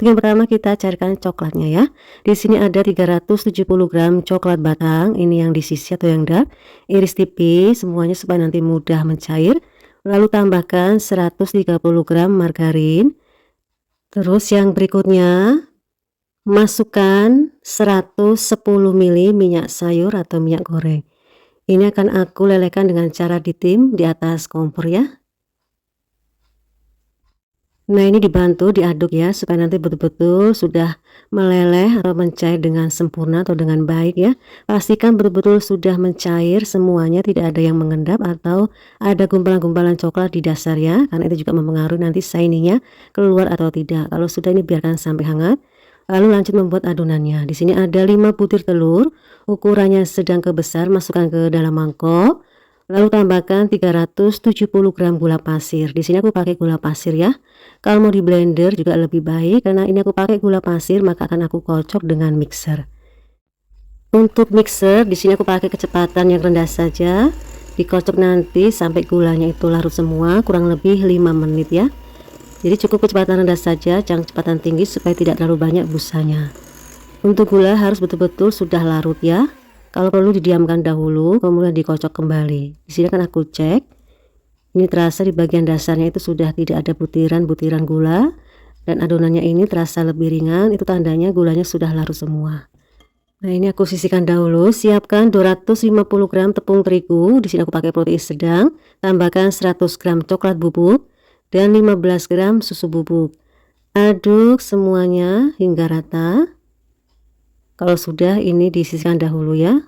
Untuk yang pertama kita cairkan coklatnya ya. Di sini ada 370 gram coklat batang, ini yang di sisi atau yang dark. Iris tipis semuanya supaya nanti mudah mencair. Lalu tambahkan 130 gram margarin. Terus yang berikutnya masukkan 110 ml minyak sayur atau minyak goreng. Ini akan aku lelehkan dengan cara ditim di atas kompor ya. Nah, ini dibantu diaduk ya, supaya nanti betul-betul sudah meleleh atau mencair dengan sempurna atau dengan baik ya. Pastikan betul-betul sudah mencair semuanya, tidak ada yang mengendap atau ada gumpalan-gumpalan coklat di dasar ya, karena itu juga mempengaruhi nanti shiny-nya keluar atau tidak. Kalau sudah, ini biarkan sampai hangat. Lalu lanjut membuat adonannya. Di sini ada 5 butir telur, ukurannya sedang ke besar, masukkan ke dalam mangkok. Lalu tambahkan 370 gram gula pasir. Di sini aku pakai gula pasir ya. Kalau mau di blender juga lebih baik, karena ini aku pakai gula pasir, maka akan aku kocok dengan mixer. Untuk mixer di sini aku pakai kecepatan yang rendah saja. Dikocok nanti sampai gulanya itu larut semua, kurang lebih 5 menit ya. Jadi cukup kecepatan rendah saja, jangan kecepatan tinggi supaya tidak terlalu banyak busanya. Untuk gula harus betul-betul sudah larut ya. Kalau perlu didiamkan dahulu, kemudian dikocok kembali. Di sini akan aku cek. Ini terasa di bagian dasarnya itu sudah tidak ada butiran-butiran gula, dan adonannya ini terasa lebih ringan. Itu tandanya gulanya sudah larut semua. Nah, ini aku sisihkan dahulu. Siapkan 250 gram tepung terigu. Di sini aku pakai protein sedang. Tambahkan 100 gram coklat bubuk dan 15 gram susu bubuk. Aduk semuanya hingga rata. Kalau sudah, ini disisihkan dahulu ya.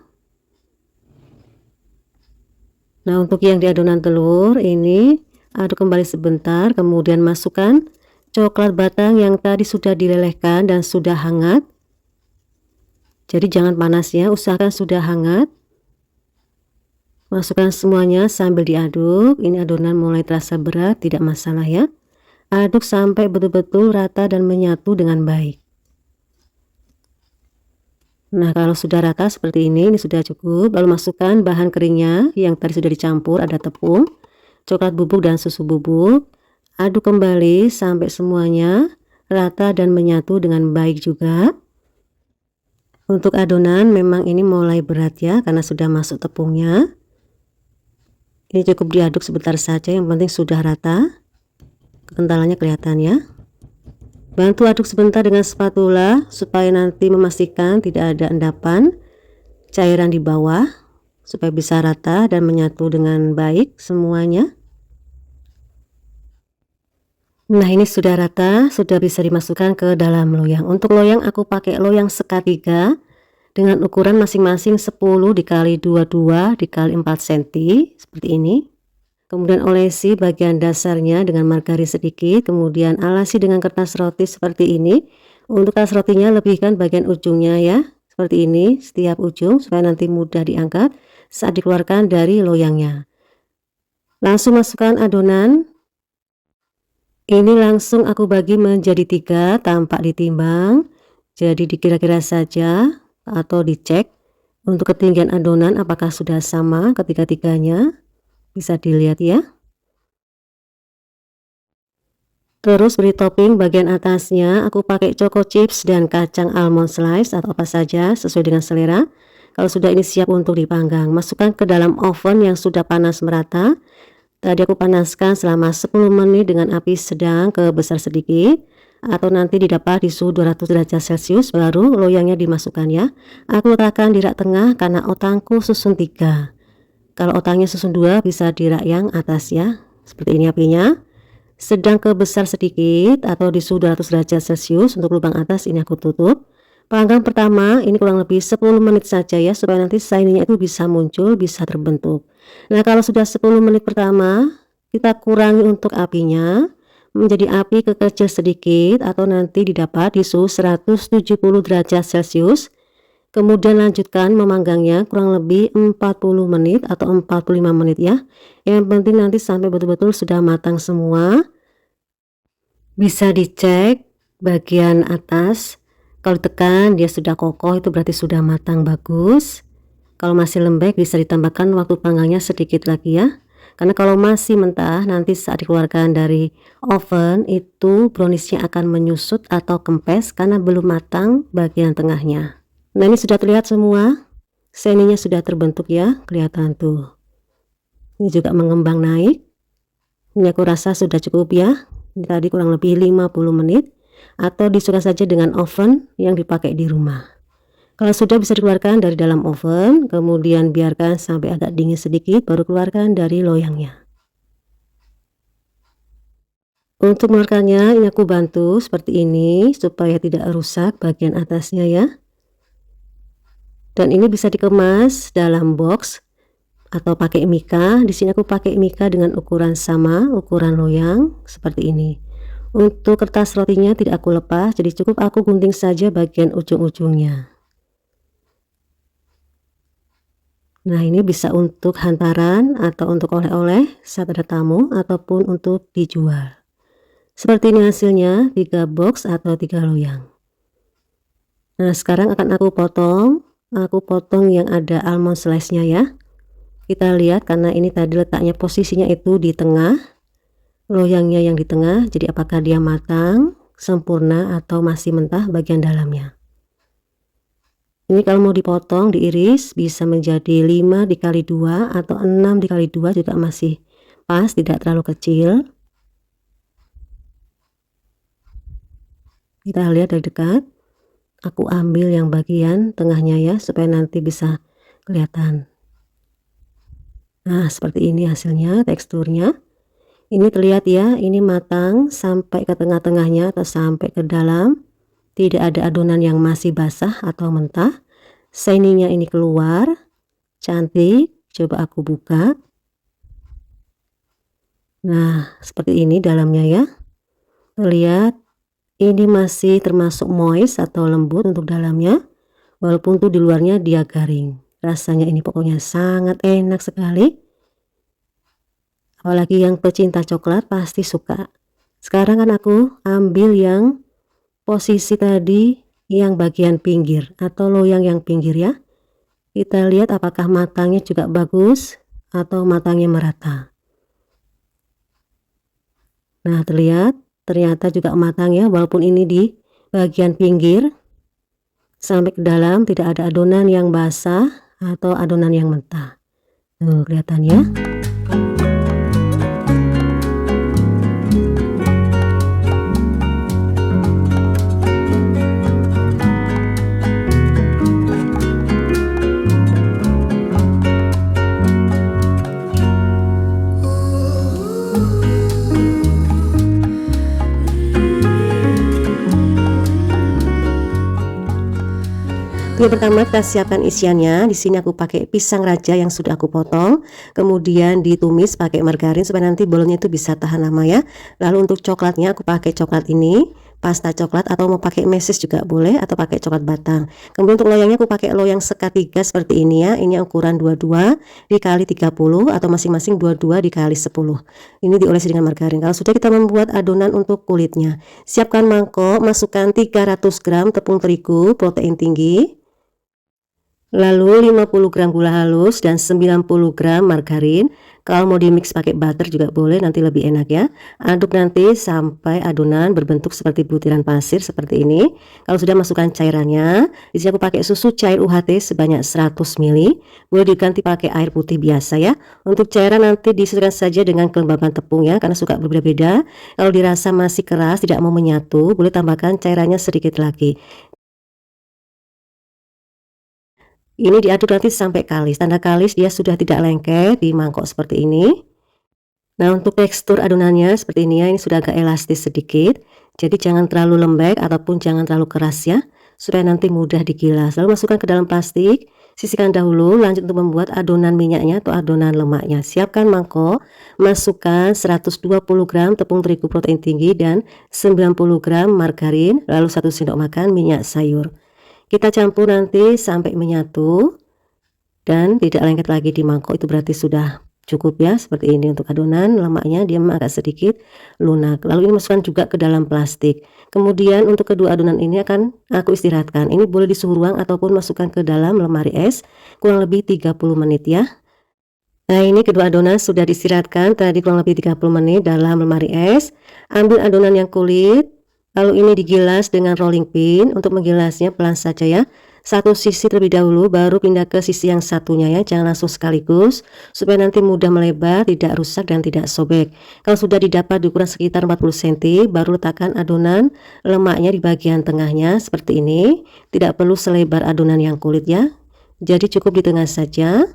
Nah, untuk yang di adonan telur ini aduk kembali sebentar, kemudian masukkan coklat batang yang tadi sudah dilelehkan dan sudah hangat. Jadi jangan panas ya, usahakan sudah hangat. Masukkan semuanya sambil diaduk. Ini adonan mulai terasa berat, tidak masalah ya. Aduk sampai betul-betul rata dan menyatu dengan baik. Nah, kalau sudah rata seperti ini sudah cukup. Lalu masukkan bahan keringnya yang tadi sudah dicampur, ada tepung, coklat bubuk dan susu bubuk. Aduk kembali sampai semuanya rata dan menyatu dengan baik juga. Untuk adonan memang ini mulai berat ya, karena sudah masuk tepungnya. Ini cukup diaduk sebentar saja, yang penting sudah rata. Kekentalannya kelihatan ya. Bantu aduk sebentar dengan spatula supaya nanti memastikan tidak ada endapan cairan di bawah, supaya bisa rata dan menyatu dengan baik semuanya. Nah, ini sudah rata, sudah bisa dimasukkan ke dalam loyang. Untuk loyang aku pakai loyang sekatiga dengan ukuran masing-masing 10 dikali 22 dikali 4 cm seperti ini. Kemudian olesi bagian dasarnya dengan margarin sedikit, kemudian alasi dengan kertas roti seperti ini. Untuk kertas rotinya lebihkan bagian ujungnya ya, seperti ini setiap ujung supaya nanti mudah diangkat saat dikeluarkan dari loyangnya. Langsung masukkan adonan. Ini langsung aku bagi menjadi 3 tanpa ditimbang, jadi dikira-kira saja atau dicek untuk ketinggian adonan apakah sudah sama ketiga-tiganya. Bisa dilihat ya. Terus beri topping bagian atasnya, aku pakai choco chips dan kacang almond slice atau apa saja sesuai dengan selera. Kalau sudah, ini siap untuk dipanggang. Masukkan ke dalam oven yang sudah panas merata. Tadi aku panaskan selama 10 menit dengan api sedang ke besar sedikit, atau nanti didapat di suhu 200 derajat Celcius, baru loyangnya dimasukkan ya. Aku letakkan di rak tengah karena otangku susun 3. Kalau otangnya susun 2, bisa di rak yang atas ya. Seperti ini apinya. Sedang ke besar sedikit atau di suhu 200 derajat Celcius. Untuk lubang atas ini aku tutup. Panggang pertama ini kurang lebih 10 menit saja ya, supaya nanti shiny-nya itu bisa muncul, bisa terbentuk. Nah, kalau sudah 10 menit pertama, kita kurangi untuk apinya menjadi api kekecil sedikit atau nanti didapat di suhu 170 derajat Celcius. Kemudian lanjutkan memanggangnya kurang lebih 40 menit atau 45 menit ya. Yang penting nanti sampai betul-betul sudah matang semua. Bisa dicek bagian atas. Kalau tekan dia sudah kokoh, itu berarti sudah matang bagus. Kalau masih lembek bisa ditambahkan waktu panggangnya sedikit lagi ya. Karena kalau masih mentah nanti saat dikeluarkan dari oven itu browniesnya akan menyusut atau kempes karena belum matang bagian tengahnya. Nah, ini sudah terlihat semua, seninya sudah terbentuk ya, kelihatan tuh. Ini juga mengembang naik. Ini aku rasa sudah cukup ya. Ini tadi kurang lebih 50 menit atau disesuaikan saja dengan oven yang dipakai di rumah. Kalau sudah bisa dikeluarkan dari dalam oven, kemudian biarkan sampai agak dingin sedikit baru keluarkan dari loyangnya. Untuk mengeluarkannya ini aku bantu seperti ini supaya tidak rusak bagian atasnya ya. Dan ini bisa dikemas dalam box atau pakai mika. Di sini aku pakai mika dengan ukuran sama, ukuran loyang seperti ini. Untuk kertas rotinya tidak aku lepas, jadi cukup aku gunting saja bagian ujung-ujungnya. Nah, ini bisa untuk hantaran atau untuk oleh-oleh saat ada tamu ataupun untuk dijual. Seperti ini hasilnya, 3 box atau 3 loyang. Nah, sekarang akan aku potong yang ada almond slice-nya ya. Kita lihat karena ini tadi letaknya posisinya itu di tengah, loyangnya yang di tengah, jadi apakah dia matang, sempurna atau masih mentah bagian dalamnya. Ini kalau mau dipotong, diiris bisa menjadi 5 dikali 2 atau 6 dikali 2 juga masih pas, tidak terlalu kecil. Kita lihat dari dekat. Aku ambil yang bagian tengahnya ya, supaya nanti bisa kelihatan. Nah, seperti ini hasilnya, teksturnya. Ini terlihat ya, ini matang sampai ke tengah-tengahnya atau sampai ke dalam. Tidak ada adonan yang masih basah atau mentah. Shiny-nya ini keluar, cantik. Coba aku buka. Nah, seperti ini dalamnya ya. Terlihat ini masih termasuk moist atau lembut untuk dalamnya. Walaupun tuh di luarnya dia garing. Rasanya ini pokoknya sangat enak sekali. Apalagi yang pecinta coklat pasti suka. Sekarang kan aku ambil yang posisi tadi yang bagian pinggir atau loyang yang pinggir ya. Kita lihat apakah matangnya juga bagus atau matangnya merata. Nah, ternyata juga matang ya, walaupun ini di bagian pinggir. Sampai ke dalam tidak ada adonan yang basah atau adonan yang mentah. Tuh, kelihatan ya. Yang pertama kita siapkan isiannya. Di sini aku pakai pisang raja yang sudah aku potong, kemudian ditumis pakai margarin supaya nanti bolonnya itu bisa tahan lama ya. Lalu untuk coklatnya aku pakai coklat ini, pasta coklat atau mau pakai meses juga boleh atau pakai coklat batang. Kemudian untuk loyangnya aku pakai loyang sekat 3 seperti ini ya. Ini ukuran 22 dikali 30 atau masing-masing 22 dikali 10. Ini diolesi dengan margarin. Kalau sudah kita membuat adonan untuk kulitnya, siapkan mangkok, masukkan 300 gram tepung terigu protein tinggi, lalu 50 gram gula halus dan 90 gram margarin. Kalau mau di mix pakai butter juga boleh, nanti lebih enak ya. Aduk nanti sampai adonan berbentuk seperti butiran pasir seperti ini. Kalau sudah masukkan cairannya, di sini aku pakai susu cair UHT sebanyak 100 ml. Boleh diganti pakai air putih biasa ya. Untuk cairan nanti disesuaikan saja dengan kelembaban tepung ya, karena suka berbeda-beda. Kalau dirasa masih keras tidak mau menyatu, boleh tambahkan cairannya sedikit lagi. Ini diaduk nanti sampai kalis. Tanda kalis dia sudah tidak lengket di mangkok seperti ini. Nah, untuk tekstur adonannya seperti ini ya, ini sudah agak elastis sedikit. Jadi jangan terlalu lembek ataupun jangan terlalu keras ya, supaya nanti mudah digilas. Lalu masukkan ke dalam plastik, sisihkan dahulu, lanjut untuk membuat adonan minyaknya atau adonan lemaknya. Siapkan mangkok, masukkan 120 gram tepung terigu protein tinggi dan 90 gram margarin, lalu 1 sendok makan minyak sayur. Kita campur nanti sampai menyatu dan tidak lengket lagi di mangkok, itu berarti sudah cukup ya. Seperti ini untuk adonan lemaknya, dia agak sedikit lunak. Lalu ini masukkan juga ke dalam plastik. Kemudian untuk kedua adonan ini akan aku istirahatkan. Ini boleh di suhu ruang ataupun masukkan ke dalam lemari es kurang lebih 30 menit ya. Nah, ini kedua adonan sudah diistirahatkan tadi kurang lebih 30 menit dalam lemari es. Ambil adonan yang kulit, lalu ini digilas dengan rolling pin. Untuk menggilasnya pelan saja ya. Satu sisi terlebih dahulu, baru pindah ke sisi yang satunya ya. Jangan langsung sekaligus, supaya nanti mudah melebar, tidak rusak dan tidak sobek. Kalau sudah didapat di ukuran sekitar 40 cm, baru letakkan adonan lemaknya di bagian tengahnya seperti ini. Tidak perlu selebar adonan yang kulit ya. Jadi cukup di tengah saja.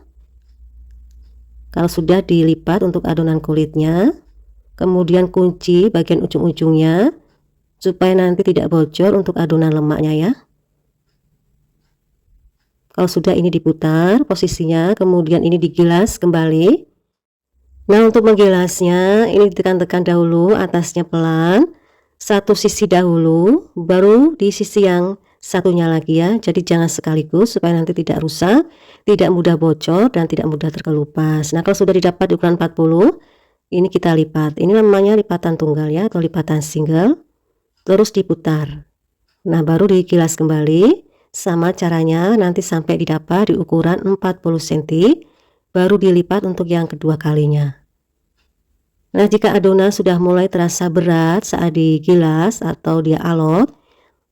Kalau sudah dilipat untuk adonan kulitnya, kemudian kunci bagian ujung-ujungnya supaya nanti tidak bocor untuk adonan lemaknya ya. Kalau sudah ini diputar posisinya, kemudian ini digilas kembali. Nah, untuk menggilasnya ini ditekan-tekan dahulu, atasnya pelan, satu sisi dahulu, baru di sisi yang satunya lagi ya. Jadi jangan sekaligus supaya nanti tidak rusak, tidak mudah bocor dan tidak mudah terkelupas. Nah, kalau sudah didapat di ukuran 40, ini kita lipat. Ini namanya lipatan tunggal ya, atau lipatan single. Terus diputar. Nah, baru digilas kembali. Sama caranya nanti sampai didapat di ukuran 40 cm, baru dilipat untuk yang kedua kalinya. Nah, jika adonan sudah mulai terasa berat saat digilas atau dia alot,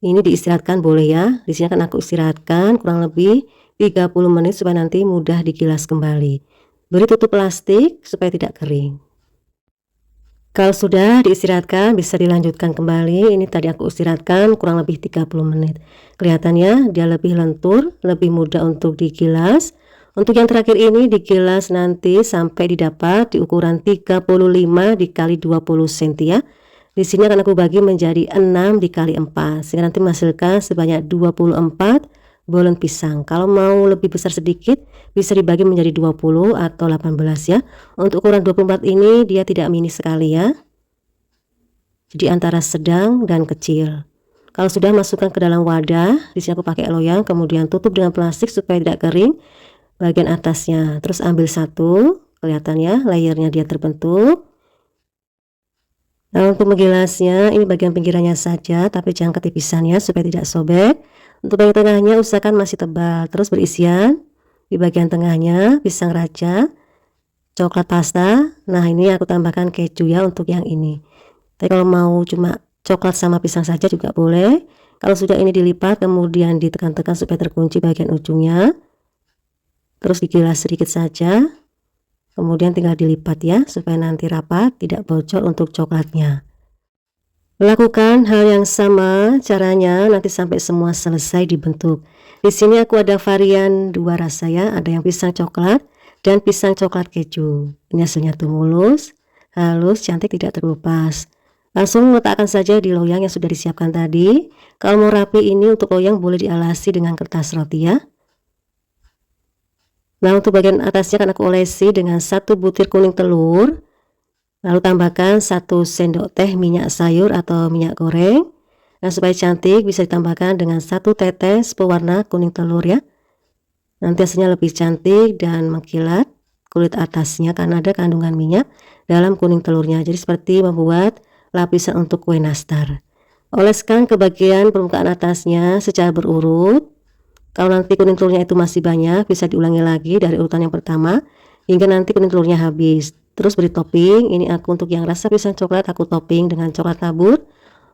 ini diistirahatkan boleh ya. Di sini kan aku istirahatkan kurang lebih 30 menit supaya nanti mudah digilas kembali. Beri tutup plastik supaya tidak kering. Kalau sudah diistirahatkan bisa dilanjutkan kembali. Ini tadi aku istirahatkan kurang lebih 30 menit. Kelihatannya dia lebih lentur, lebih mudah untuk digilas. Untuk yang terakhir ini digilas nanti sampai didapat di ukuran 35 dikali 20 cm ya. Di sini akan aku bagi menjadi 6 dikali 4 sehingga nanti menghasilkan sebanyak 24 bolen pisang. Kalau mau lebih besar sedikit bisa dibagi menjadi 20 atau 18 ya. Untuk ukuran 24 ini dia tidak mini sekali ya. Jadi antara sedang dan kecil. Kalau sudah masukkan ke dalam wadah, di sini aku pakai loyang, kemudian tutup dengan plastik supaya tidak kering bagian atasnya. Terus ambil satu, kelihatannya layernya dia terbentuk. Nah, untuk menggilasnya ini bagian pinggirannya saja, tapi jangan ketipisannya supaya tidak sobek. Untuk bagian tengahnya usahakan masih tebal. Terus berisian di bagian tengahnya pisang raja, coklat pasta. Nah, ini aku tambahkan keju ya untuk yang ini. Tapi kalau mau cuma coklat sama pisang saja juga boleh. Kalau sudah ini dilipat kemudian ditekan-tekan supaya terkunci bagian ujungnya. Terus digilas sedikit saja, kemudian tinggal dilipat ya supaya nanti rapat, tidak bocor untuk coklatnya. Lakukan hal yang sama caranya nanti sampai semua selesai dibentuk. Di sini aku ada varian dua rasa ya, ada yang pisang coklat dan pisang coklat keju. Ini hasilnya tuh mulus, halus, cantik, tidak terkelupas. Langsung letakkan saja di loyang yang sudah disiapkan tadi. Kalau mau rapi ini untuk loyang boleh dialasi dengan kertas roti ya. Nah, untuk bagian atasnya kan aku olesi dengan 1 butir kuning telur. Lalu tambahkan 1 sendok teh minyak sayur atau minyak goreng. Nah, supaya cantik bisa ditambahkan dengan 1 tetes pewarna kuning telur ya. Nanti hasilnya lebih cantik dan mengkilat kulit atasnya karena ada kandungan minyak dalam kuning telurnya. Jadi seperti membuat lapisan untuk kue nastar. Oleskan ke bagian permukaan atasnya secara berurut. Kalau nanti kuning telurnya itu masih banyak, bisa diulangi lagi dari urutan yang pertama hingga nanti kuning telurnya habis. Terus beri topping. Ini aku untuk yang rasa pisang coklat aku topping dengan coklat tabur.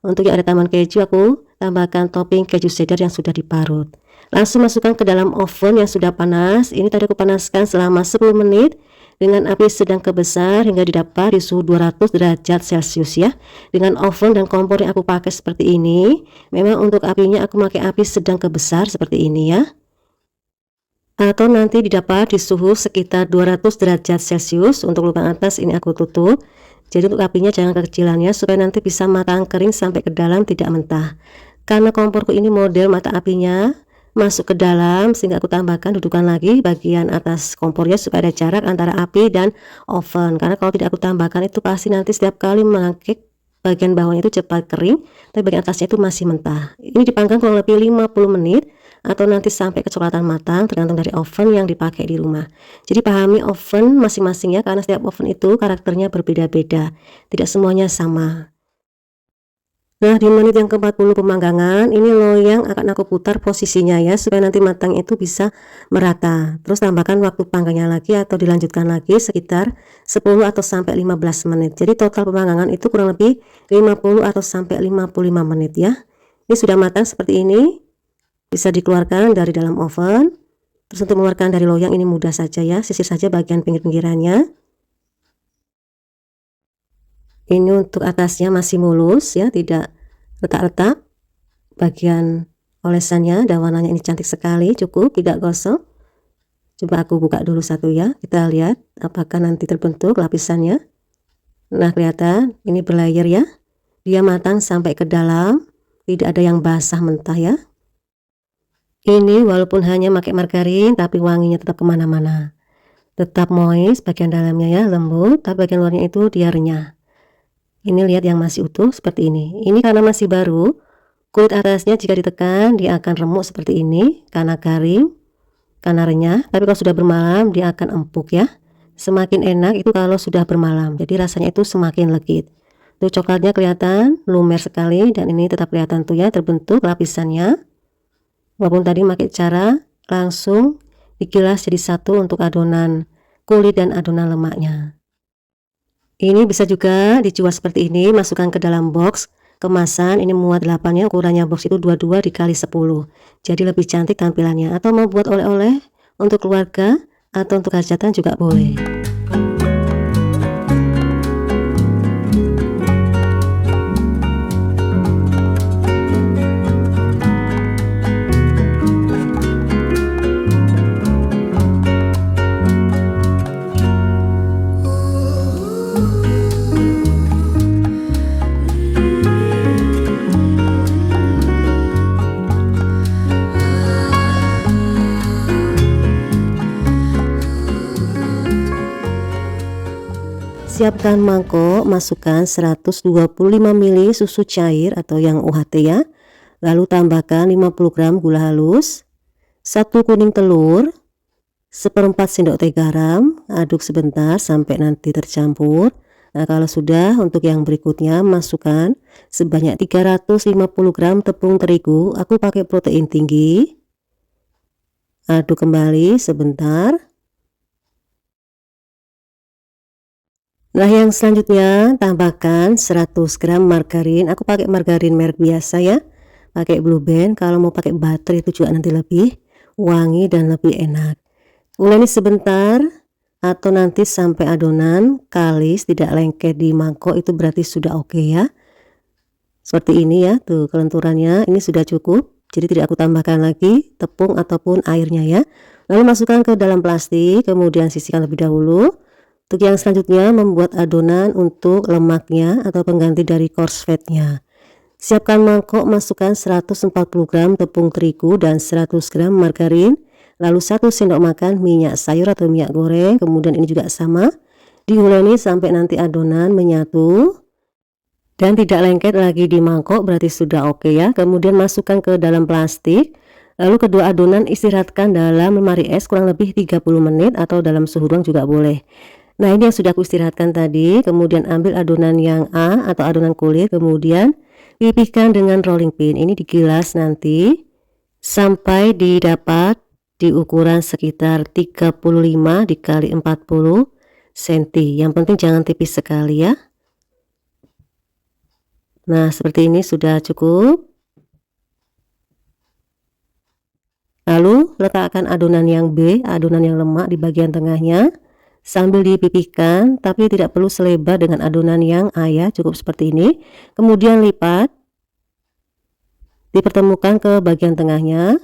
Untuk yang ada tambahan keju aku tambahkan topping keju cheddar yang sudah diparut. Langsung masukkan ke dalam oven yang sudah panas. Ini tadi aku panaskan selama 10 menit dengan api sedang ke besar hingga didapat di suhu 200 derajat Celcius ya. Dengan oven dan kompor yang aku pakai seperti ini, memang untuk apinya aku pakai api sedang ke besar seperti ini ya. Atau nanti didapat di suhu sekitar 200 derajat Celcius. Untuk lubang atas ini aku tutup. Jadi untuk apinya jangan kekecilannya supaya nanti bisa matang kering sampai ke dalam, tidak mentah. Karena komporku ini model mata apinya masuk ke dalam, sehingga aku tambahkan dudukan lagi bagian atas kompornya supaya ada jarak antara api dan oven. Karena kalau tidak aku tambahkan itu pasti nanti setiap kali mengangkat bagian bawahnya itu cepat kering, tapi bagian atasnya itu masih mentah. Ini dipanggang kurang lebih 50 menit atau nanti sampai kecoklatan matang, tergantung dari oven yang dipakai di rumah. Jadi pahami oven masing-masing ya, karena setiap oven itu karakternya berbeda-beda, tidak semuanya sama. Nah, di menit yang ke-40 pemanggangan, ini loyang akan aku putar posisinya ya, supaya nanti matang itu bisa merata. Terus tambahkan waktu panggangnya lagi atau dilanjutkan lagi sekitar 10 atau sampai 15 menit. Jadi total pemanggangan itu kurang lebih 50 atau sampai 55 menit ya. Ini sudah matang seperti ini, bisa dikeluarkan dari dalam oven. Terus untuk mengeluarkan dari loyang ini mudah saja ya, sisir saja bagian pinggir-pinggirannya. Ini untuk atasnya masih mulus ya, tidak retak-retak. Bagian olesannya dan warnanya ini cantik sekali, cukup tidak gosong. Coba aku buka dulu satu ya, kita lihat apakah nanti terbentuk lapisannya. Nah, kelihatan ini berlayer ya, dia matang sampai ke dalam, tidak ada yang basah mentah ya. Ini walaupun hanya pakai margarin tapi wanginya tetap kemana-mana, tetap moist bagian dalamnya ya, lembut, tapi bagian luarnya itu dia renyah. Ini lihat yang masih utuh seperti ini. Ini karena masih baru, kulit atasnya jika ditekan dia akan remuk seperti ini karena garing, karena renyah. Tapi kalau sudah bermalam dia akan empuk ya. Semakin enak itu kalau sudah bermalam, jadi rasanya itu semakin legit. Tuh coklatnya kelihatan lumer sekali, dan ini tetap kelihatan tuh ya terbentuk lapisannya. Walaupun tadi pakai cara langsung digilas jadi satu untuk adonan kulit dan adonan lemaknya. Ini bisa juga dijual seperti ini, masukkan ke dalam box kemasan. Ini muat 8 ya, ukurannya box itu 22 dikali 10, jadi lebih cantik tampilannya. Atau mau buat oleh-oleh untuk keluarga atau untuk hajatan juga boleh. Siapkan mangkok, masukkan 125 ml susu cair atau yang UHT ya. Lalu tambahkan 50 gram gula halus, 1 kuning telur, 1/4 sendok teh garam, aduk sebentar sampai nanti tercampur. Nah, kalau sudah, untuk yang berikutnya masukkan sebanyak 350 gram tepung terigu. Aku pakai protein tinggi. Aduk kembali sebentar. Nah, yang selanjutnya tambahkan 100 gram margarin. Aku pakai margarin merek biasa ya, pakai Blue Band. Kalau mau pakai butter itu juga nanti lebih wangi dan lebih enak. Uleni sebentar atau nanti sampai adonan kalis tidak lengket di mangkok, itu berarti sudah oke ya. Seperti ini ya, tuh kelenturannya ini sudah cukup. Jadi tidak aku tambahkan lagi tepung ataupun airnya ya. Lalu masukkan ke dalam plastik, kemudian sisihkan lebih dahulu. Untuk yang selanjutnya membuat adonan untuk lemaknya atau pengganti dari coarse fatnya. Siapkan mangkok, masukkan 140 gram tepung terigu dan 100 gram margarin. Lalu 1 sendok makan minyak sayur atau minyak goreng. Kemudian ini juga sama, diuleni sampai nanti adonan menyatu dan tidak lengket lagi di mangkok, berarti sudah oke ya. Kemudian masukkan ke dalam plastik. Lalu kedua adonan istirahatkan dalam lemari es kurang lebih 30 menit atau dalam suhu ruang juga boleh. Nah, ini yang sudah aku istirahatkan tadi. Kemudian ambil adonan yang A atau adonan kulit, kemudian pipihkan dengan rolling pin. Ini digilas nanti sampai didapat di ukuran sekitar 35 dikali 40 cm. Yang penting jangan tipis sekali ya. Nah, seperti ini sudah cukup. Lalu letakkan adonan yang B, adonan yang lemak di bagian tengahnya. Sambil dipipihkan, tapi tidak perlu selebar dengan adonan yang A ya, cukup seperti ini. Kemudian lipat, dipertemukan ke bagian tengahnya,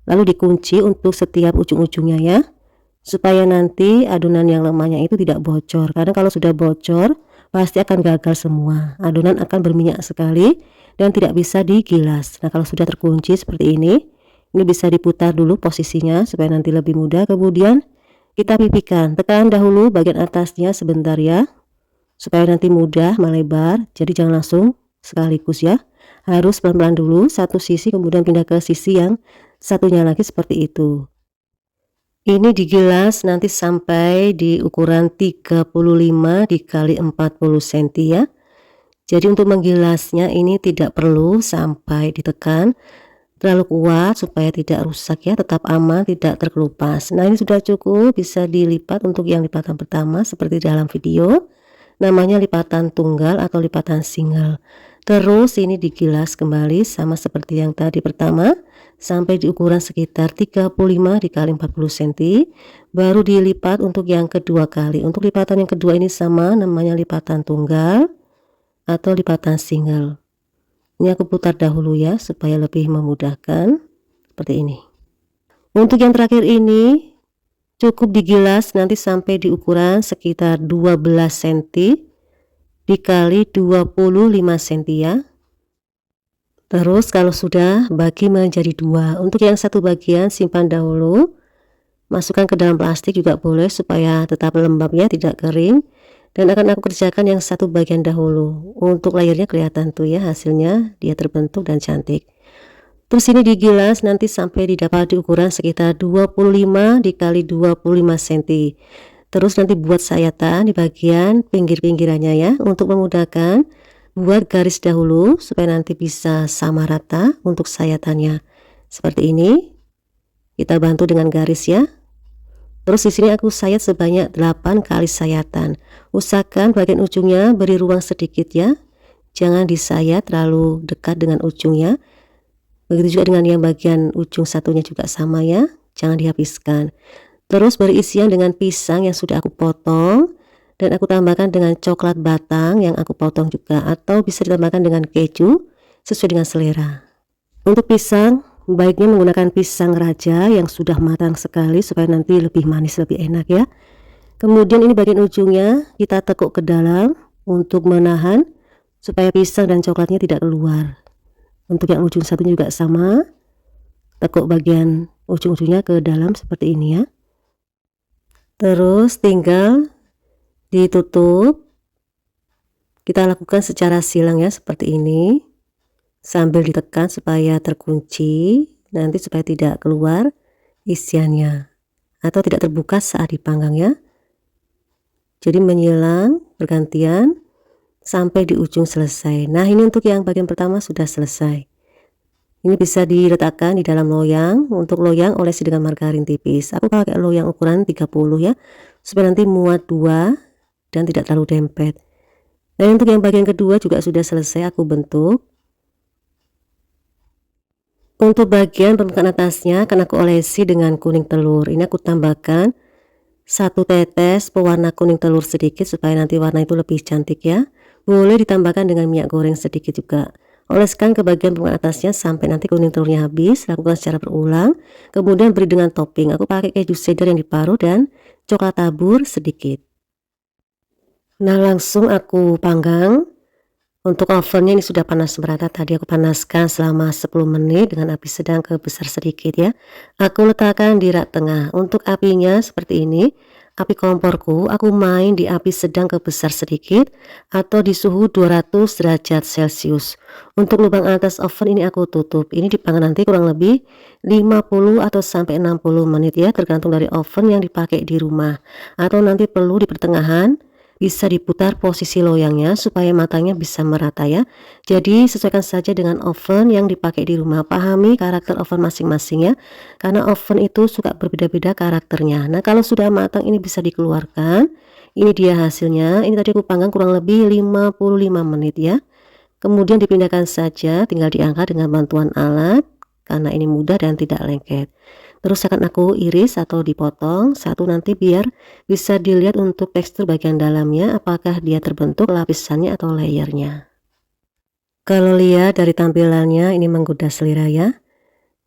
lalu dikunci untuk setiap ujung-ujungnya ya, supaya nanti adonan yang lemaknya itu tidak bocor. Karena kalau sudah bocor pasti akan gagal semua, adonan akan berminyak sekali dan tidak bisa digilas. Nah, kalau sudah terkunci seperti ini bisa diputar dulu posisinya supaya nanti lebih mudah. Kemudian kita pipihkan, tekan dahulu bagian atasnya sebentar ya, supaya nanti mudah melebar. Jadi jangan langsung sekaligus ya, harus pelan-pelan dulu satu sisi, kemudian pindah ke sisi yang satunya lagi seperti itu. Ini digilas nanti sampai di ukuran 35 dikali 40 cm ya. Jadi untuk menggilasnya ini tidak perlu sampai ditekan terlalu kuat supaya tidak rusak ya, tetap aman, tidak terkelupas. Nah ini sudah cukup, bisa dilipat untuk yang lipatan pertama seperti dalam video. Namanya lipatan tunggal atau lipatan single. Terus ini digilas kembali sama seperti yang tadi pertama sampai di ukuran sekitar 35 dikali 40 cm, baru dilipat untuk yang kedua kali. Untuk lipatan yang kedua ini sama, namanya lipatan tunggal atau lipatan single. Ini aku putar dahulu ya supaya lebih memudahkan seperti ini. Untuk yang terakhir ini cukup digilas nanti sampai di ukuran sekitar 12 cm dikali 25 cm ya. Terus kalau sudah bagi menjadi dua. Untuk yang satu bagian simpan dahulu, masukkan ke dalam plastik juga boleh supaya tetap lembab ya, tidak kering. Dan akan aku kerjakan yang satu bagian dahulu. Untuk layarnya kelihatan tuh ya, hasilnya dia terbentuk dan cantik. Terus ini digilas nanti sampai didapat di ukuran sekitar 25 dikali 25 cm. Terus nanti buat sayatan di bagian pinggir-pinggirannya ya. Untuk memudahkan, buat garis dahulu supaya nanti bisa sama rata untuk sayatannya. Seperti ini. Kita bantu dengan garis ya. Terus di sini aku sayat sebanyak 8 kali sayatan. Usahakan bagian ujungnya beri ruang sedikit ya. Jangan disayat terlalu dekat dengan ujungnya. Begitu juga dengan yang bagian ujung satunya juga sama ya. Jangan dihabiskan. Terus beri isian dengan pisang yang sudah aku potong. Dan aku tambahkan dengan coklat batang yang aku potong juga. Atau bisa ditambahkan dengan keju sesuai dengan selera. Untuk pisang, baiknya menggunakan pisang raja yang sudah matang sekali supaya nanti lebih manis, lebih enak ya. Kemudian ini bagian ujungnya kita tekuk ke dalam untuk menahan supaya pisang dan coklatnya tidak keluar. Untuk yang ujung satunya juga sama. Tekuk bagian ujung-ujungnya ke dalam seperti ini ya. Terus tinggal ditutup. Kita lakukan secara silang ya seperti ini. Sambil ditekan supaya terkunci, nanti supaya tidak keluar isiannya atau tidak terbuka saat dipanggang ya. Jadi menyilang bergantian sampai di ujung selesai. Nah ini untuk yang bagian pertama sudah selesai. Ini bisa diletakkan di dalam loyang. Untuk loyang olesi dengan margarin tipis. Aku pakai loyang ukuran 30 ya, supaya nanti muat dua dan tidak terlalu dempet. Dan untuk yang bagian kedua juga sudah selesai aku bentuk. Untuk bagian permukaan atasnya akan aku olesi dengan kuning telur. Ini aku tambahkan 1 tetes pewarna kuning telur sedikit supaya nanti warna itu lebih cantik ya. Boleh ditambahkan dengan minyak goreng sedikit juga. Oleskan ke bagian permukaan atasnya sampai nanti kuning telurnya habis. Lakukan secara berulang. Kemudian beri dengan topping. Aku pakai keju cheddar yang diparut dan coklat tabur sedikit. Nah langsung aku panggang. Untuk ovennya ini sudah panas merata. Tadi aku panaskan selama 10 menit dengan api sedang ke besar sedikit ya. Aku letakkan di rak tengah. Untuk apinya seperti ini. Api komporku aku main di api sedang ke besar sedikit atau di suhu 200 derajat Celcius. Untuk lubang atas oven ini aku tutup. Ini dipanggang nanti kurang lebih 50 atau sampai 60 menit ya, tergantung dari oven yang dipakai di rumah. Atau nanti perlu di pertengahan bisa diputar posisi loyangnya supaya matangnya bisa merata ya. Jadi sesuaikan saja dengan oven yang dipakai di rumah. Pahami karakter oven masing-masing ya, karena oven itu suka berbeda-beda karakternya. Nah kalau sudah matang ini bisa dikeluarkan. Ini dia hasilnya. Ini tadi aku panggang kurang lebih 55 menit ya. Kemudian dipindahkan saja, tinggal diangkat dengan bantuan alat karena ini mudah dan tidak lengket. Terus akan aku iris atau dipotong satu nanti biar bisa dilihat untuk tekstur bagian dalamnya apakah dia terbentuk lapisannya atau layernya. Kalau lihat dari tampilannya ini menggoda selera ya.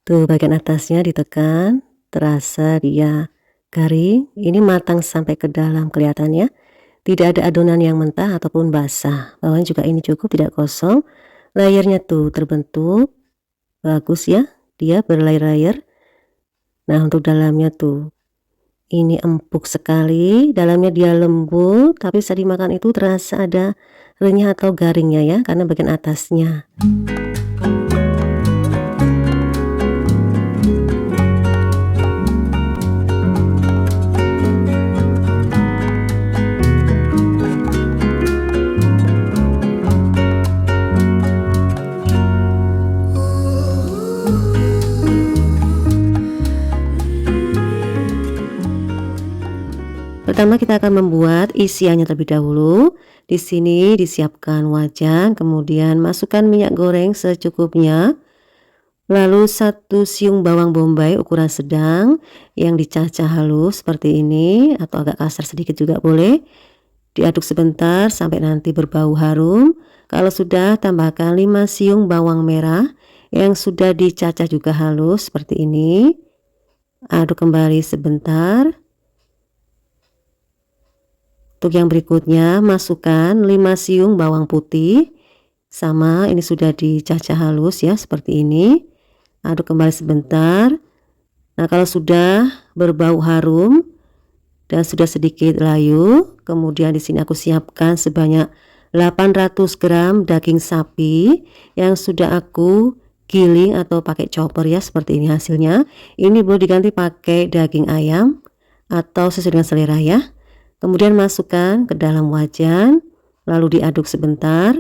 Tuh bagian atasnya ditekan, terasa dia garing. Ini matang sampai ke dalam kelihatannya. Tidak ada adonan yang mentah ataupun basah. Bawahnya juga ini cukup, tidak kosong. Layernya tuh terbentuk bagus ya. Dia berlayer-layer. Nah untuk dalamnya tuh ini empuk sekali, dalamnya dia lembut tapi saat dimakan itu terasa ada renyah atau garingnya ya karena bagian atasnya. Pertama kita akan membuat isiannya terlebih dahulu. Di sini disiapkan wajan, kemudian masukkan minyak goreng secukupnya. Lalu 1 siung bawang bombay ukuran sedang yang dicacah halus seperti ini atau agak kasar sedikit juga boleh. Diaduk sebentar sampai nanti berbau harum. Kalau sudah, tambahkan 5 siung bawang merah yang sudah dicacah juga halus seperti ini. Aduk kembali sebentar. Untuk yang berikutnya, masukkan 5 siung bawang putih. Sama, ini sudah dicacah halus ya, seperti ini. Aduk kembali sebentar. Nah, kalau sudah berbau harum dan sudah sedikit layu, kemudian di sini aku siapkan sebanyak 800 gram daging sapi yang sudah aku giling atau pakai chopper ya, seperti ini hasilnya. Ini boleh diganti pakai daging ayam atau sesuai dengan selera ya. Kemudian masukkan ke dalam wajan, lalu diaduk sebentar.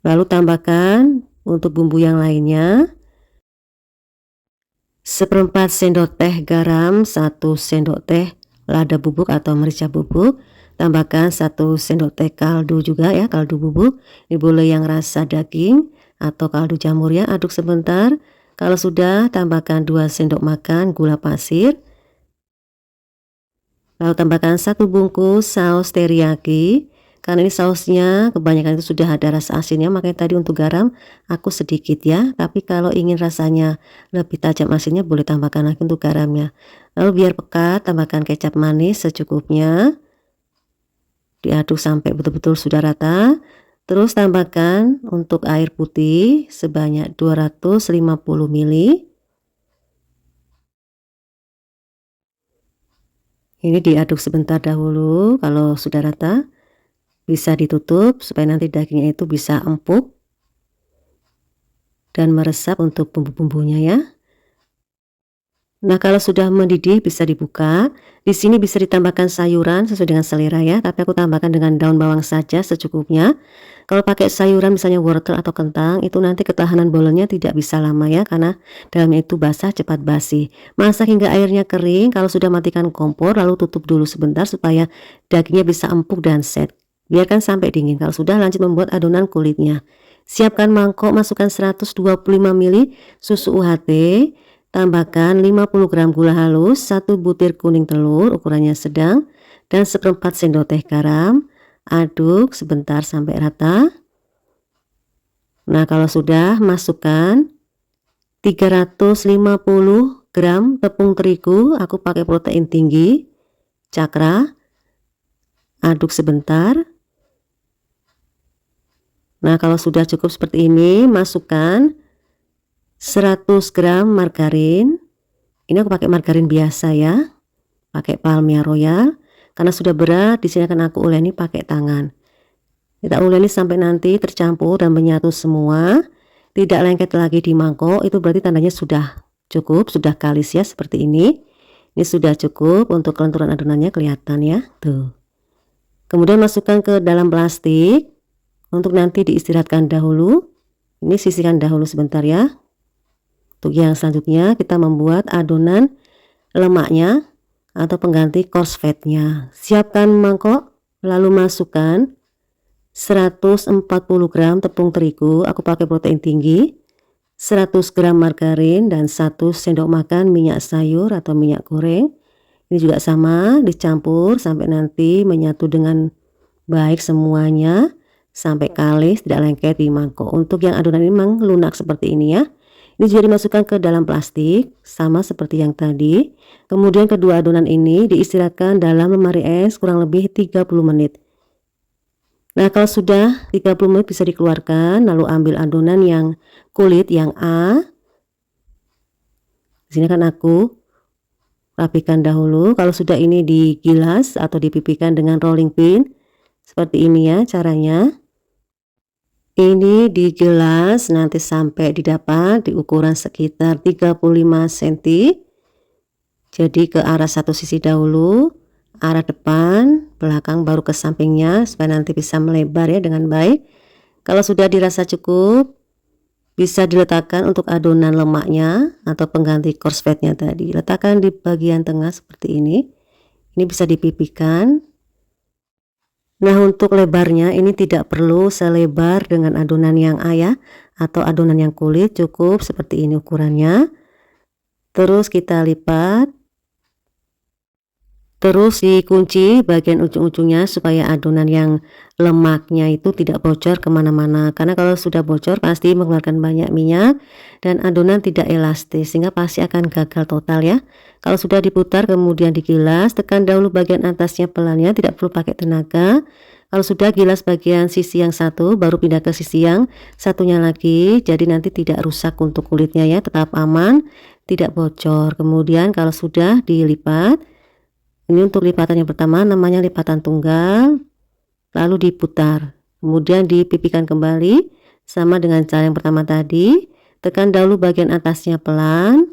Lalu tambahkan untuk bumbu yang lainnya. 1/4 sendok teh garam, 1 sendok teh lada bubuk atau merica bubuk. Tambahkan 1 sendok teh kaldu juga ya, kaldu bubuk. Ini boleh yang rasa daging atau kaldu jamur ya. Aduk sebentar. Kalau sudah, tambahkan 2 sendok makan gula pasir. Lalu tambahkan 1 bungkus saus teriyaki. Karena ini sausnya kebanyakan itu sudah ada rasa asinnya, makanya tadi untuk garam aku sedikit ya. Tapi kalau ingin rasanya lebih tajam asinnya, boleh tambahkan lagi untuk garamnya. Lalu biar pekat, tambahkan kecap manis secukupnya. Diaduk sampai betul-betul sudah rata. Terus tambahkan untuk air putih sebanyak 250 ml. Ini diaduk sebentar dahulu. Kalau sudah rata, bisa ditutup supaya nanti dagingnya itu bisa empuk dan meresap untuk bumbu-bumbunya ya. Nah, kalau sudah mendidih bisa dibuka. Di sini bisa ditambahkan sayuran sesuai dengan selera ya, tapi aku tambahkan dengan daun bawang saja secukupnya. Kalau pakai sayuran misalnya wortel atau kentang, itu nanti ketahanan bolennya tidak bisa lama ya, karena dalamnya itu basah cepat basi. Masak hingga airnya kering. Kalau sudah, matikan kompor lalu tutup dulu sebentar supaya dagingnya bisa empuk dan set. Biarkan sampai dingin. Kalau sudah, lanjut membuat adonan kulitnya. Siapkan mangkok, masukkan 125 ml susu UHT. Tambahkan 50 gram gula halus, 1 butir kuning telur ukurannya sedang, dan 1/4 sendok teh garam. Aduk sebentar sampai rata. Nah, kalau sudah, masukkan 350 gram tepung terigu. Aku pakai protein tinggi, Cakra. Aduk sebentar. Nah, kalau sudah cukup seperti ini, masukkan 100 gram margarin. Ini aku pakai margarin biasa ya, pakai Palmia Royal. Karena sudah berat, di sini akan aku uleni pakai tangan. Kita uleni sampai nanti tercampur dan menyatu semua, tidak lengket lagi di mangkok. Itu berarti tandanya sudah cukup, sudah kalis ya, seperti ini. Ini sudah cukup untuk kelenturan adonannya kelihatan ya, tuh. Kemudian masukkan ke dalam plastik untuk nanti diistirahatkan dahulu. Ini sisihkan dahulu sebentar ya. Untuk yang selanjutnya kita membuat adonan lemaknya atau pengganti course fatnya. Siapkan mangkok, lalu masukkan 140 gram tepung terigu. Aku pakai protein tinggi, 100 gram margarin, dan 1 sendok makan minyak sayur atau minyak goreng. Ini juga sama, dicampur sampai nanti menyatu dengan baik semuanya, sampai kalis tidak lengket di mangkok. Untuk yang adonan ini memang lunak seperti ini ya. Ini juga dimasukkan ke dalam plastik sama seperti yang tadi. Kemudian kedua adonan ini diistirahatkan dalam lemari es kurang lebih 30 menit. Nah, kalau sudah 30 menit bisa dikeluarkan, lalu ambil adonan yang kulit yang A. Di sini kan aku rapikan dahulu. Kalau sudah, ini digilas atau dipipihkan dengan rolling pin. Seperti ini ya caranya. Ini digilas nanti sampai didapat di ukuran sekitar 35 cm. Jadi ke arah satu sisi dahulu, arah depan, belakang baru ke sampingnya supaya nanti bisa melebar ya dengan baik. Kalau sudah dirasa cukup, bisa diletakkan untuk adonan lemaknya atau pengganti course fatnya tadi. Letakkan di bagian tengah seperti ini. Ini bisa dipipihkan. Nah, untuk lebarnya ini tidak perlu selebar dengan adonan yang A ya, atau adonan yang kulit, cukup seperti ini ukurannya. Terus kita lipat. Terus dikunci bagian ujung-ujungnya supaya adonan yang lemaknya itu tidak bocor kemana-mana, karena kalau sudah bocor pasti mengeluarkan banyak minyak dan adonan tidak elastis sehingga pasti akan gagal total ya. Kalau sudah diputar kemudian digilas, tekan dahulu bagian atasnya pelan ya, tidak perlu pakai tenaga. Kalau sudah gilas bagian sisi yang satu baru pindah ke sisi yang satunya lagi, jadi nanti tidak rusak untuk kulitnya ya, tetap aman, tidak bocor. Kemudian kalau sudah dilipat, ini untuk lipatan yang pertama namanya lipatan tunggal, lalu diputar, kemudian dipipihkan kembali sama dengan cara yang pertama tadi. Tekan dahulu bagian atasnya pelan,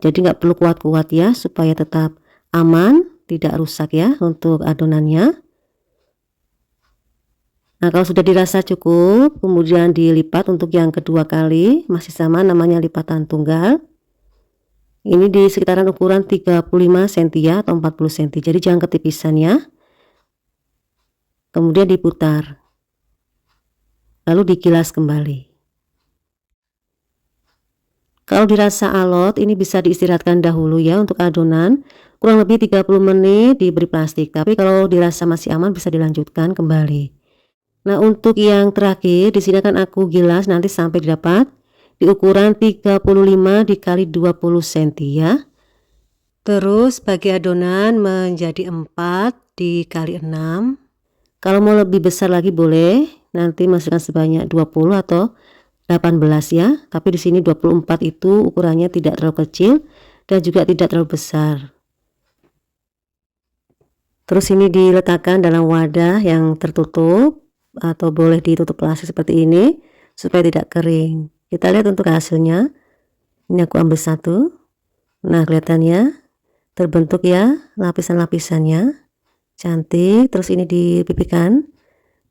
jadi nggak perlu kuat-kuat ya, supaya tetap aman, tidak rusak ya untuk adonannya. Nah, kalau sudah dirasa cukup, kemudian dilipat untuk yang kedua kali, masih sama namanya lipatan tunggal. Ini di sekitaran ukuran 35 cm ya, atau 40 cm, jadi jangan ketipisan ya. Kemudian diputar, lalu digilas kembali. Kalau dirasa alot, ini bisa diistirahatkan dahulu ya untuk adonan, kurang lebih 30 menit diberi plastik. Tapi kalau dirasa masih aman bisa dilanjutkan kembali. Nah, untuk yang terakhir di sini akan aku gilas nanti sampai didapat di ukuran 35 dikali 20 cm ya. Terus bagi adonan menjadi 4 dikali 6. Kalau mau lebih besar lagi boleh, nanti masukkan sebanyak 20 atau 18 ya. Tapi di sini 24 itu ukurannya tidak terlalu kecil dan juga tidak terlalu besar. Terus ini diletakkan dalam wadah yang tertutup atau boleh ditutup plastik seperti ini supaya tidak kering. Kita lihat untuk hasilnya. Ini aku ambil satu. Nah, kelihatannya terbentuk ya lapisan-lapisannya. Cantik. Terus ini dipipihkan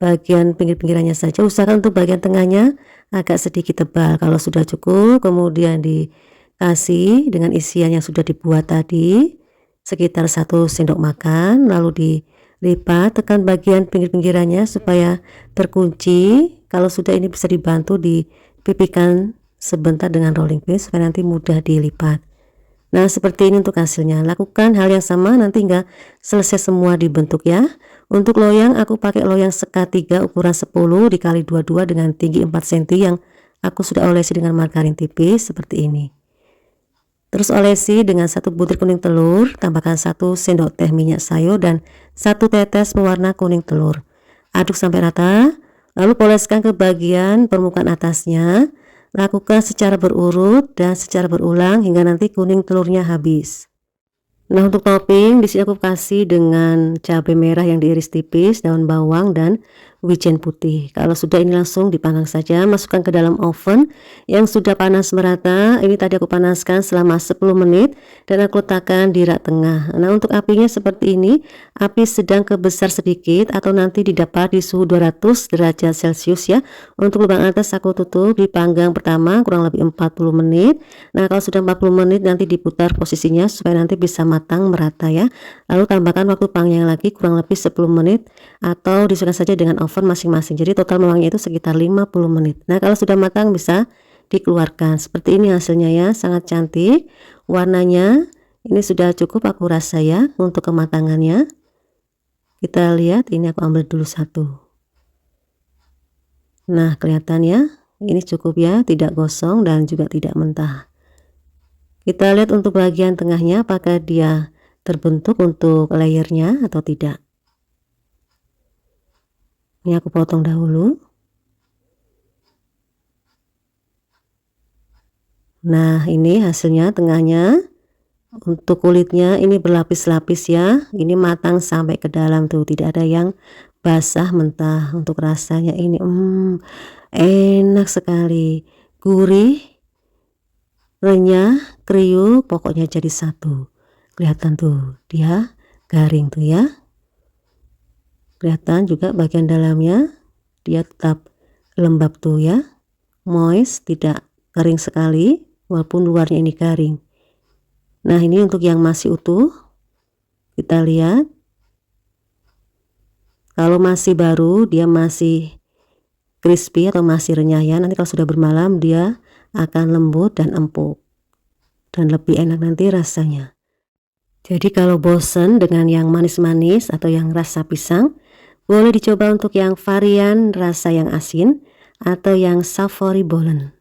bagian pinggir-pinggirannya saja. Usahakan untuk bagian tengahnya agak sedikit tebal. Kalau sudah cukup, kemudian dikasih dengan isian yang sudah dibuat tadi sekitar 1 sendok makan, lalu dilipat, tekan bagian pinggir-pinggirannya supaya terkunci. Kalau sudah ini bisa dibantu dipipihkan sebentar dengan rolling pin supaya nanti mudah dilipat. Nah, seperti ini untuk hasilnya. Lakukan hal yang sama nanti hingga selesai semua dibentuk ya. Untuk loyang aku pakai loyang sekat 3 ukuran 10 dikali 22 dengan tinggi 4 cm yang aku sudah olesi dengan margarin tipis seperti ini. Terus olesi dengan 1 butir kuning telur, tambahkan 1 sendok teh minyak sayur dan 1 tetes pewarna kuning telur. Aduk sampai rata, lalu poleskan ke bagian permukaan atasnya. Lakukan secara berurut dan secara berulang hingga nanti kuning telurnya habis. Nah, untuk topping di sini aku kasih dengan cabai merah yang diiris tipis, daun bawang dan wijen putih. Kalau sudah ini langsung dipanggang saja, masukkan ke dalam oven yang sudah panas merata. Ini tadi aku panaskan selama 10 menit dan aku letakkan di rak tengah. Nah, untuk apinya seperti ini, api sedang ke besar sedikit atau nanti didapat di suhu 200 derajat Celcius ya. Untuk lubang atas aku tutup, dipanggang pertama kurang lebih 40 menit. Nah, kalau sudah 40 menit nanti diputar posisinya supaya nanti bisa matang merata ya. Lalu tambahkan waktu panggang lagi kurang lebih 10 menit atau disesuaikan saja dengan oven masing-masing. Jadi total memangnya itu sekitar 50 menit. Nah, kalau sudah matang bisa dikeluarkan. Seperti ini hasilnya ya, sangat cantik. Warnanya ini sudah cukup aku rasa ya untuk kematangannya. Kita lihat, ini aku ambil dulu satu. Nah, kelihatan ya, ini cukup ya, tidak gosong dan juga tidak mentah. Kita lihat untuk bagian tengahnya apakah dia terbentuk untuk layernya atau tidak. Ini aku potong dahulu. Nah, ini hasilnya tengahnya. Untuk kulitnya ini berlapis-lapis ya. Ini matang sampai ke dalam tuh, tidak ada yang basah mentah. Untuk rasanya ini enak sekali. Gurih, renyah, kriuk, pokoknya jadi satu. Kelihatan tuh, dia garing tuh ya. Kelihatan juga bagian dalamnya, dia tetap lembab tuh ya. Moist, tidak kering sekali, walaupun luarnya ini garing. Nah, ini untuk yang masih utuh. Kita lihat, kalau masih baru dia masih crispy atau masih renyah ya. Nanti kalau sudah bermalam dia akan lembut dan empuk dan lebih enak nanti rasanya. Jadi kalau bosen dengan yang manis-manis atau yang rasa pisang, boleh dicoba untuk yang varian rasa yang asin atau yang savory bolen.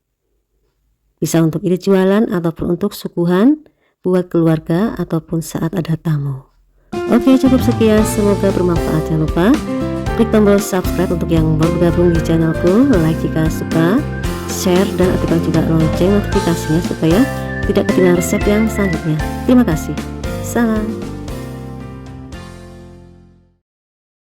Bisa untuk ide jualan ataupun untuk suguhan buat keluarga ataupun saat ada tamu. Oke, cukup sekian, semoga bermanfaat. Jangan lupa klik tombol subscribe untuk yang baru bergabung di channelku, like jika suka, share dan aktifkan juga lonceng notifikasinya supaya tidak ketinggalan resep yang selanjutnya. Terima kasih. Salam.